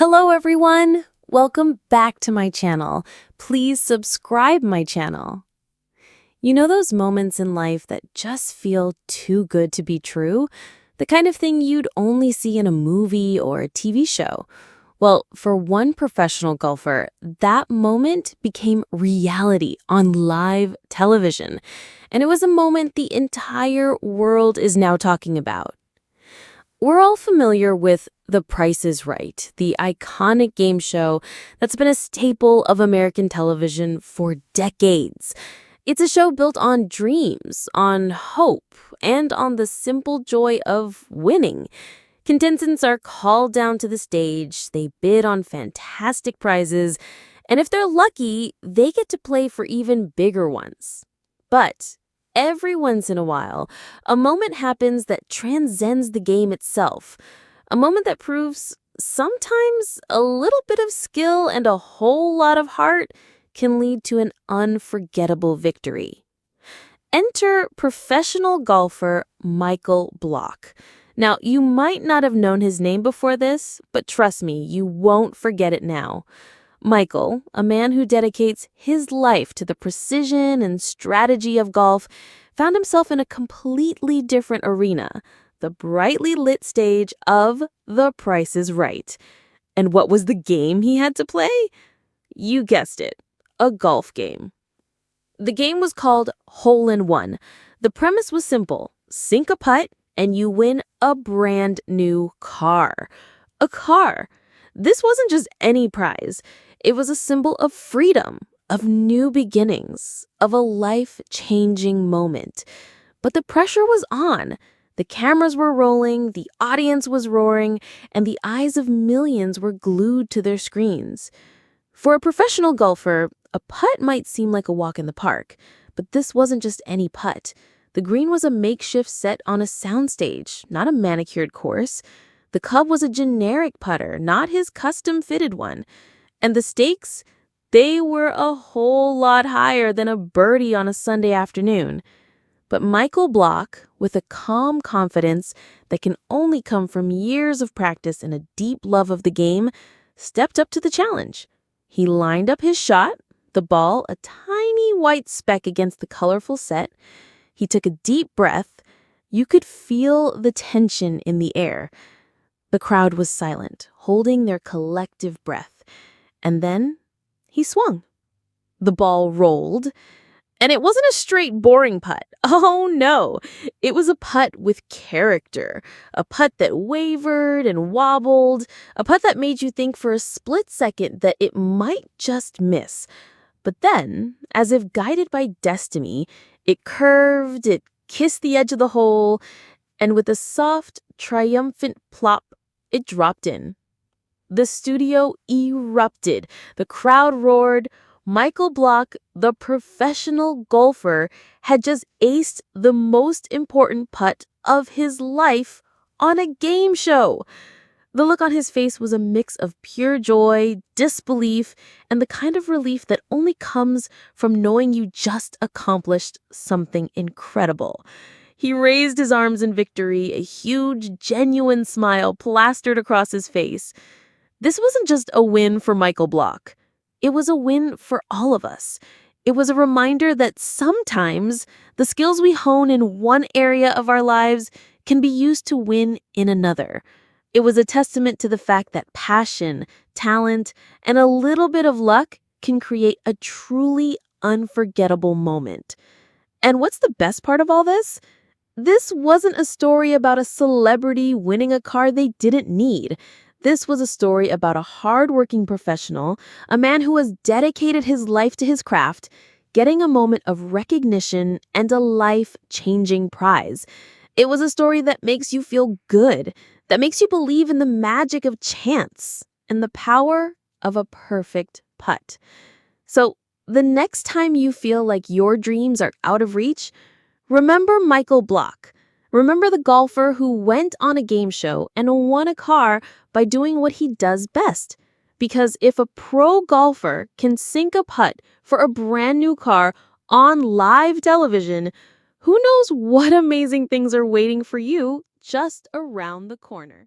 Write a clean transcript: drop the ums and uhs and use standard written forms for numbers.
Hello everyone! Welcome back to my channel. Please subscribe my channel. You know those moments in life that just feel too good to be true? The kind of thing you'd only see in a movie or a TV show. Well, for one professional golfer, that moment became reality on live television. And it was a moment the entire world is now talking about. We're all familiar with The Price is Right, the iconic game show that's been a staple of American television for decades. It's a show built on dreams, on hope, and on the simple joy of winning. Contestants are called down to the stage, they bid on fantastic prizes, and if they're lucky, they get to play for even bigger ones. But every once in a while, a moment happens that transcends the game itself. A moment that proves sometimes a little bit of skill and a whole lot of heart can lead to an unforgettable victory. Enter professional golfer Michael Block. Now, you might not have known his name before this, but trust me, you won't forget it now. Michael, a man who dedicates his life to the precision and strategy of golf, found himself in a completely different arena, the brightly lit stage of The Price is Right. And what was the game he had to play? You guessed it, a golf game. The game was called Hole in One. The premise was simple: sink a putt and you win a brand new car. A car. This wasn't just any prize. It was a symbol of freedom, of new beginnings, of a life-changing moment. But the pressure was on. The cameras were rolling, the audience was roaring, and the eyes of millions were glued to their screens. For a professional golfer, a putt might seem like a walk in the park, but this wasn't just any putt. The green was a makeshift set on a soundstage, not a manicured course. The club was a generic putter, not his custom-fitted one. And the stakes? They were a whole lot higher than a birdie on a Sunday afternoon. But Michael Block, with a calm confidence that can only come from years of practice and a deep love of the game, stepped up to the challenge. He lined up his shot, the ball a tiny white speck against the colorful set. He took a deep breath. You could feel the tension in the air. The crowd was silent, holding their collective breath. And then he swung. The ball rolled. And it wasn't a straight, boring putt. Oh, no. It was a putt with character. A putt that wavered and wobbled. A putt that made you think for a split second that it might just miss. But then, as if guided by destiny, it curved, it kissed the edge of the hole, and with a soft, triumphant plop, it dropped in. The studio erupted. The crowd roared. Michael Block, the professional golfer, had just aced the most important putt of his life on a game show. The look on his face was a mix of pure joy, disbelief, and the kind of relief that only comes from knowing you just accomplished something incredible. He raised his arms in victory, a huge, genuine smile plastered across his face. This wasn't just a win for Michael Block. It was a win for all of us. It was a reminder that sometimes the skills we hone in one area of our lives can be used to win in another. It was a testament to the fact that passion, talent, and a little bit of luck can create a truly unforgettable moment. And what's the best part of all this? This wasn't a story about a celebrity winning a car they didn't need. This was a story about a hardworking professional, a man who has dedicated his life to his craft, getting a moment of recognition and a life-changing prize. It was a story that makes you feel good, that makes you believe in the magic of chance and the power of a perfect putt. So, the next time you feel like your dreams are out of reach, remember Michael Block. Remember the golfer who went on a game show and won a car by doing what he does best. Because if a pro golfer can sink a putt for a brand new car on live television, who knows what amazing things are waiting for you just around the corner.